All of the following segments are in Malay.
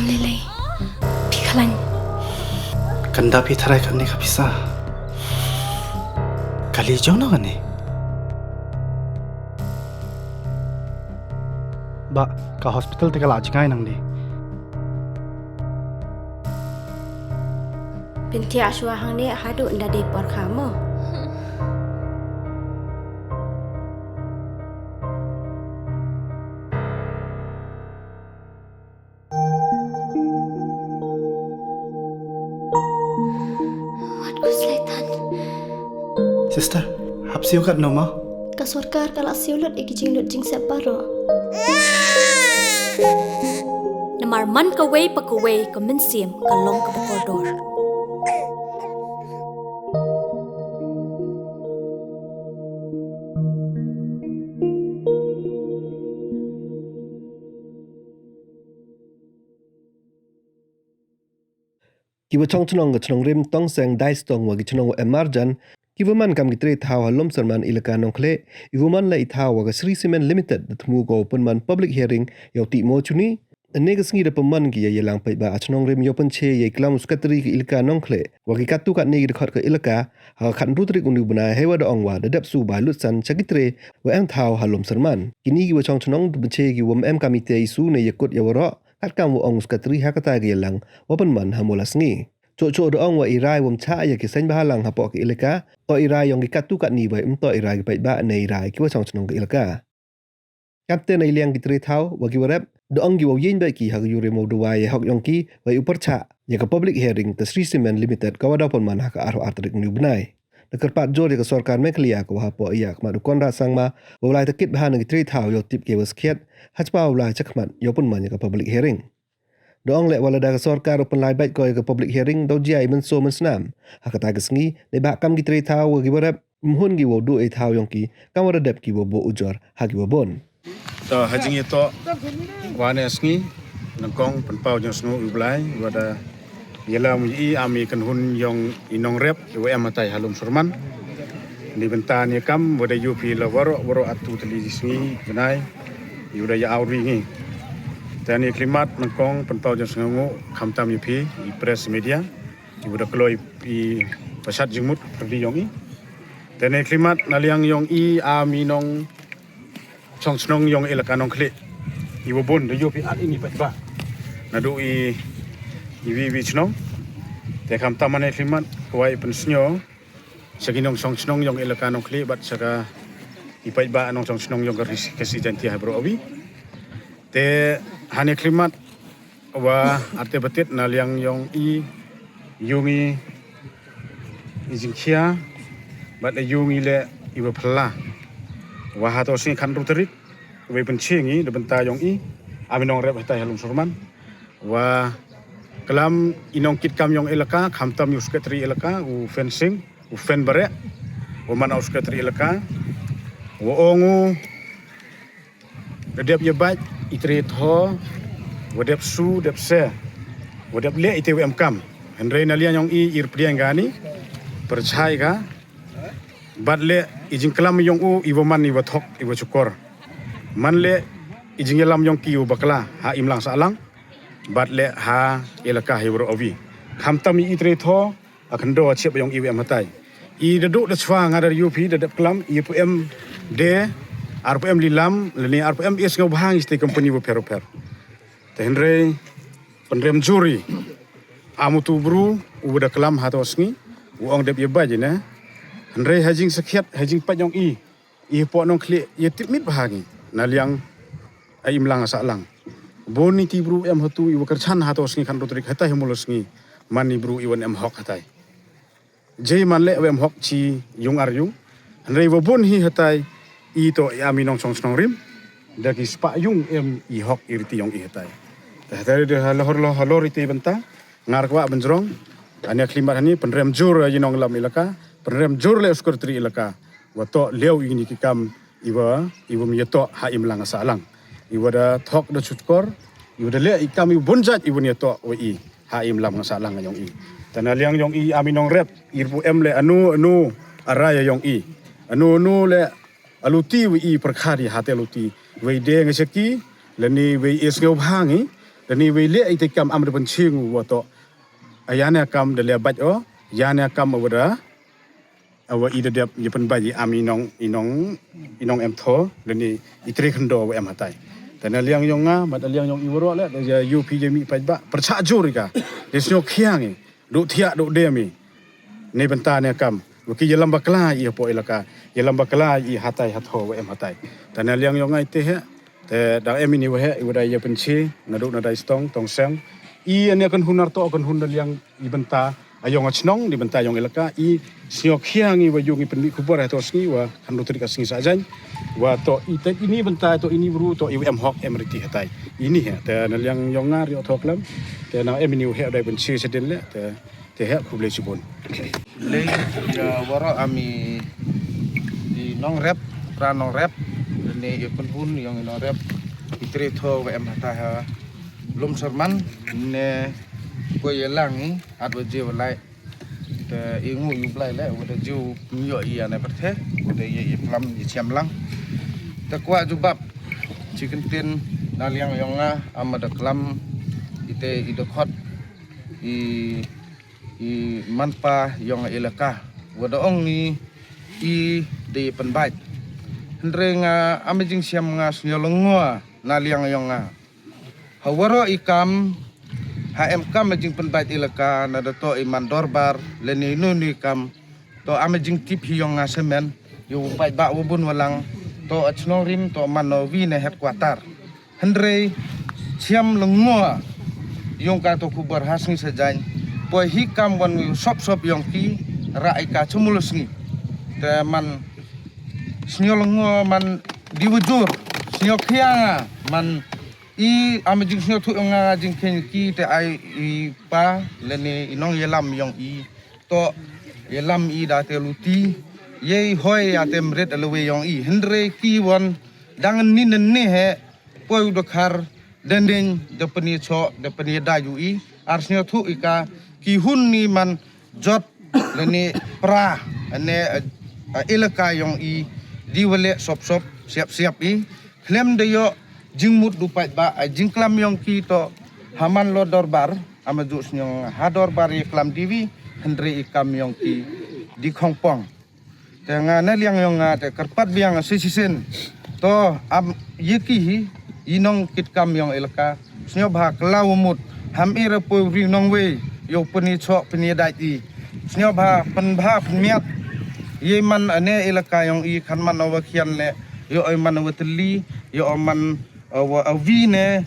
Lele, Pikalan. Kanda pitharai karne ka pisa. Kali jauh na kane. Ba, ka hospital te kala ajngai nang ni. Binti aswa hang ni hadu nda de por kamu. Sister, hapsiu kat noma. Ka sarkar kala siulut ikijing lut jing separo. Namar man ka way pa ka way ka minsim ka long ka bakordor. Kiwa chong chunong ga chunong rim tong seng dai stong wa gi chunong emarjan kiwa man kam gi tre thaw halom sarman ilaka nongkhle iwa man la ithaw wa ga Sri Cement Limited the thmu go open man public hearing yo ti mo chuni ane ga sngi da paman gi ye lang pai ba chunong rim yo pan che ye klam skatri gi ilaka nongkhle wa gi katu ka ne gi khot ka ilaka ha khan rutri unu bana hewa da ongwa da dap su ba lut san chagitre wa am thaw halom sarman kini gi wa chong chunong du che gi wam em kamite isu ne yakut yawara kat kam wa ong skatri ha kata gi lang open man hamola sngi Cok doang wa irai wam cha ya ki sen bahalang hapo ki ilaka to irai yong ki katu kat ni bai to irai ki bai ba nei irai ki wa chong chong ki ilaka kapten ai liang ki tri thau wa ki warap doang gi wa yin bai ki ha yu re mo do wa ye hok yong ki wa upar cha ya ka public hearing the Sri Cement Limited ka wada pon man ha ka aro atrik ni bunai nakar pat jor ya ka sarkar me klia ko ha po ya ma du kon ra sang ma wa lai ta kit bahan ki tri thau yo tip ke was khiat hach pa wa lai chakmat yo pon man ya ka public hearing Doang lek wala da sarkar open lai bait ko ke public hearing do jai men so men snam hakata ke sngi ne ba kam gi tre thaw gi warap mhun gi wo do e thaw yong ki kam wara dep ki wo bo ujor ha gi wo bon to hajing ito wane sngi nangkong penpau jong sngu ublai wada yela mu i ami kan hun yong inong rep we amatai halum surman ni benta ni kam wada yupi la waro atu tali sngi benai yuda ya auri ngi Tani klimat nangkong penpau jong sngu khamtam yupi i press media yuda kloi i pasat jingmut perdi yong i Tani klimat naliang yong i ami nong chong snong yong ilaka nong kle iwo bon de yupi at ini pa nadu i wi snong te khamtam mane klimat kwai pensnyo saginong chong snong yong ilaka nong kle bat saka ipai ba nong chong snong yong kasi janti ha bro abi te hane klimat wa arte betit naliang yong i yungi izingkhia bat le yungi le iwa phla wa ha to sing khan rutrit we penchingi de benta yong i aminong rep hatai halum surman wa kelam inong kit kam yong elaka khamtam yus ketri elaka u fencing u fen bare wa man aus ketri elaka wa ongu dedep ye bat itre tho wadep su dep se wadep le ite wem kam henre nalian yong i ir priang gani percaya ka bat le ijing kelam yong u iwoman ni wathok iwo cukor man le ijing yelam yong ki u bakla ha imlang salang bat le ha elaka hewro ovi khamtam i itre tho akan do chep yong iwem hatai i dedu de chwa ngadar UP dedep kelam IPM de RPM lilam leni RPM is ngau bahang isti company wo pero te henre penrem juri amutu bru uda kelam hatosngi uang dep ye baje na henre hajing sakhiat hajing pajong i po nong kli ye tipmit bahangi naliang ai imlang asalang boni ti bru em hatu i wakarchan hatosngi kan rotrik hatai humulosngi mani bru iwan em hok hatai jei man le em hok chi yung aryung henre wo bon hi hatai ito ami nong chong snong rim dagi spa yung em i hok irti yong i hatai tare de halor ite benta ngar kwa benjrong ania klimat hani penrem jur yinong lam ilaka penrem jur le uskor tri ilaka wato leu ini kikam iwa miyato ha imlang asalang iwa da thok da chutkor iwa da le ikam i bonjat iwa niyato wi ha imlang asalang yong i tanaliang yong i ami nong rep irpu em le anu araya yong i anu le aluti wi perkhari hate aluti we de ngeseki leni we is ngau bhangi dan ni wele itu kam amr pencing wato ayana kam dalia baj o yana kam awara awa ida dia yepen bayi aminong inong em tho dan ni itri khendo em hatai dan liang yonga mat liang yong iwro le ya UP jemi pajba percha jurika desno khiang do thia do demi ne benta ne kam Waki yelam bakla i po ilaka yelam bakla i hatai hatho em hatai dan liang yonga ite he te da em ini we uda ye penci naduk nadai stong tong seng i ane kan hunar to kan hundal yang i benta ayong achnong di benta yong ilaka i siok khiang i wayung i pendi kubor to sngi wa kan rutri ka sngi sajan wa to ite ini benta to ini bru to i em hok em riti hatai ini he te liang yonga ri to klam te na em ini we dai penci sedel le te he kuble sibon Lei ya waro ami di nong rep pra nong rep ni ipun hun yang nong rep itri tho wa em hata ha lum sarman ne ko yelang ni adwa je walai te ingu yu blai le wa de ju yo iya na perthe wa de ye plam ye chiam lang ta kwa jubab chicken tin daliang yonga amada klam ite idokot i manpa yang ilaka wada ong ni i de penbait hendrenga amejing siam nga snyolongwa naliang yonga hawaro ikam HMK amejing penbait ilaka na to iman dorbar leni nuni kam to amejing tip hiyonga semen yu bait ba wubun walang to achnong rim to manovi ne headquarter hendrei siam lengwa yung ka to kubar hasni sajany poi hikam wan sop yang ki raika chumulus ni te man snyolongo man diwujur snyok hianga man i amajing snyok thu nga jing ken ki te ai i pa leni inong yelam yang i to yelam i da te luti ye hoi atem red alwe yang i hendre ki wan dangan ni ne he poi udakhar dendeng de pani cho de pani da yu i arsnyo thu ika ki hun ni man jot leni pra ane ilaka yang i diwale sop siap i klem de yo jingmut dupat ba jingklam yang ki to haman lo dorbar amaju snyong hador bar ye klam diwi hendri ikam yang ki di khongpong tenga na liang yang te karpat biang sisisen to am yeki inong kitkam yang ilaka snyo bha klawmut ham ira po ri nong we yo peni chok peni dai ti snyo bha pen bha miat ye man ane ilaka yang i khan man awa khian le yo ai man awatli yo man awi ne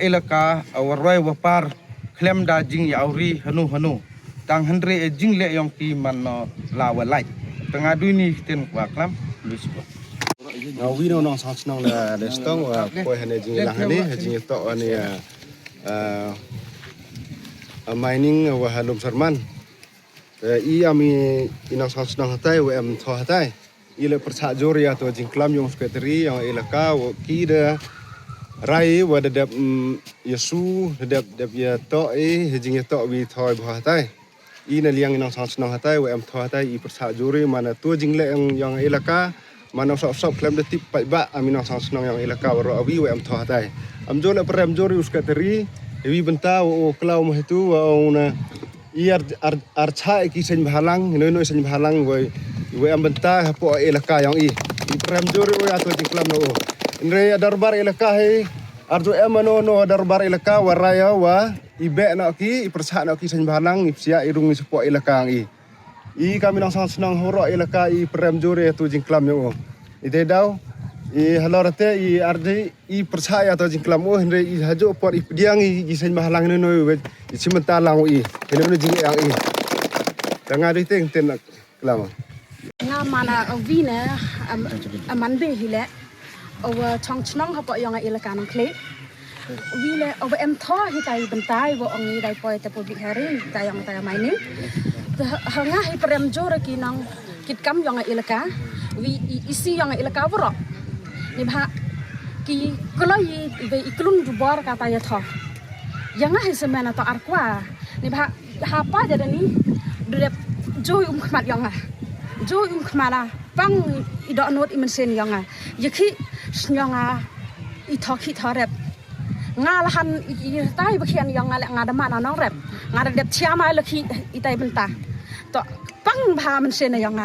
ilaka awroi wapar klem da jing ya auri hanu tang hendre jing le yang ki man la walai tengah duni ten kwa klam bisbo we no nong sang nong la de stong wa ko hene jing lang ni jing to ani mining wa halum sarman i ami inang sang nong hatai wa em tho hatai ile persa jor ya to jing klam yung sekretari yang ilaka wa ki de rai wa de yesu de ya to jing to wi thoi bha hatai i na liang inang sang nong hatai wa em tho hatai i persa jori mana tu jing le yang ilaka mana sop klem de tip ba amina sang nong yang ilaka wa awi wa em tho hatai am jole prem jori sekretari wi benta o klau mo hitu wa ona ar cha ki sen bhalang no sen bhalang we am benta po ilaka yang i prem jori o ato jing klam no Inre darbar ilaka he arjo emano no darbar ilaka waraya wa ibe na ki persa na ki sen bhalang ipsia irung sepo ilaka i kami nang senang horo ilaka i prem jore tu jing klam yo ide daw i halorate i arde i percaya to jing klam o hendre i hajo por i diang i sen bhalang no we i simenta lang i hene jing yang i tanga de ten klam nga mana vina aman be hile over chong chnong hapo yang ilaka nang kle wile over em tho hi tai bentai wo ongi dai poi te public hearing tayang mining hanga hi prem jora ki nang kit kam yang ilaka wi isi yang ilaka woro ni bha ki koloi be iklun dubar kata ya tho yang hi semana to arkwa ni bha hapa jada ni dep joy khmat yang joy khmala pang idok not imensen yang yaki nyanga i thok hi thorep ngalahan itai bakian yang ngalak ngadaman nong rep ngadadep ciama laki itai bentah to pang bha man sena yang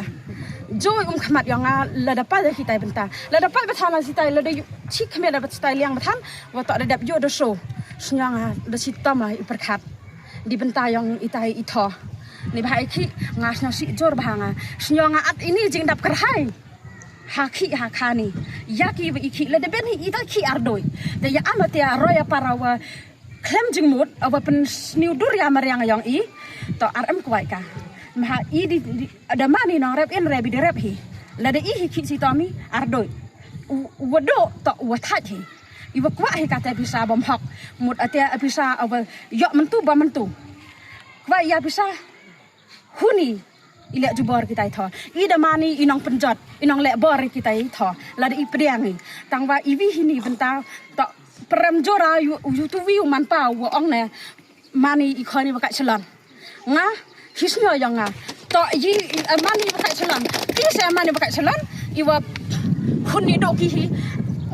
joy khamat yang la dapat itai bentah la dapat batana sitai la de chi khamet dapat sitai liang batan wa to dadap jo do so sunyang da sitam lah iperkat di bentah yang itai itho ni bha iki ngasna si jor bahanga sunyang at ini jing dap kerhai haki hakani yaki iki la de ben ita ki ardoi de ya amatia roya parawa klem jingmut awa pen sniu dur ya mariang yang I to rm kwai ka ma I di ada mani nong rep in rebi de rep hi la de I ki si tomi ardoi wado to wathai hi iwa kwa hi kata bisa bom hok mut atia bisa awa yo mentu ba mentu kwa ya bisa huni ilek jubor kita itu ida mani inong penjot inong lek bor kita itu lada ipriang ni tangwa iwi hini benta tak perem jora you tu view man pa wo ong ne mani ikoni bakat celon nga hisnyo yang nga to yi mani bakat celon kisa mani bakat celon iwa huni dok ki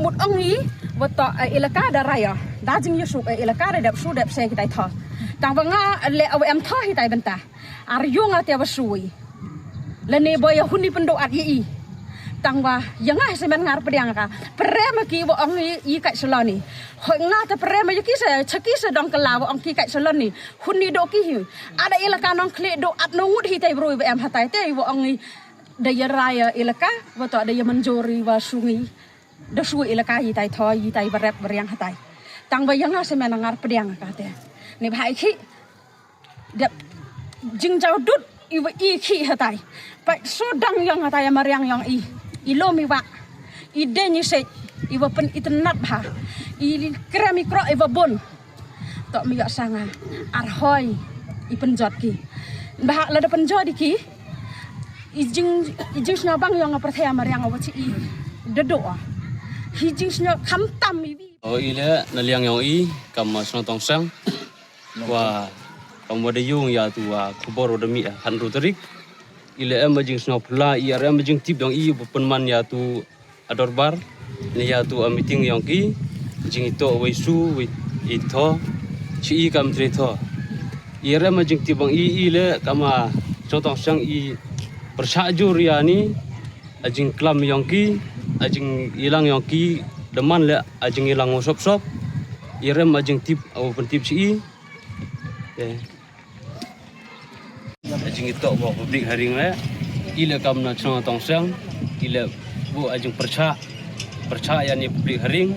mut ong ni wo to ilaka daraya dajing yusuk ilaka dap su dap se kita itu tangwa nga le awam tho hitai benta aryo nga tia wasui lene boy huni pendok at yi tangwa yang semen ngar pediang ka prema ki wo ong yi kai seloni ho nga ta prema yi ki se chaki se dong kala wo ong ki kai seloni huni do ki hi ada ilaka nong kle do at nongut hi tai bro em hatai te wo ong daya raya ilaka wo to daya menjori wa sungi da su ilaka yi tai tho yi tai barep beriang hatai tangwa yang semen ngar pediang ka te ni bhai ki dep jingjau dut iwa iki hatai pai sodang yang hatai mariang yang ilo miwa ideni se iwa pen itnat bha I kremi kro iwa bon to miya sanga arhoi I penjot ki bah la de penjot ki ijing sna bang yang perthaya mariang awachi I dedo hijing sna khamtam iwi ile naliang yang kam sna tong sang wa kamu ya tu kubor demi han ruterik ile emerging snow pula I emerging tip dong I penman ya tu adorbar ni ya tu meeting yang ki jing itu wesu itu ci kam trito I emerging tip bang I ile kama contoh sang I persajur ya ni ajing klam yang ki ajing hilang yang ki deman le ajing hilang sop emerging tip au pentip ci ajing itu bawa publik haring le ila kam na chong tong sang ila bu ajing percaya ni publik haring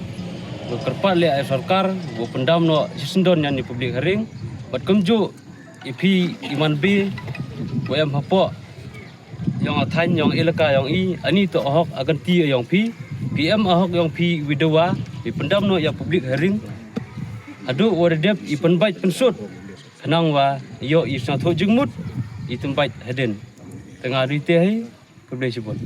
bu kerpat le sarkar bu pendam no sendon ni publik haring bat kemju ipi iman bi bu em hapo yang athan yang ilaka yang I ani to ahok akan ti yang pi PM ahok yang pi widowa di pendam no ya publik haring adu wadep I penbait pensut kenang wa yo I sang tho jengmut I tempat haden tengah rite hai keblai sebut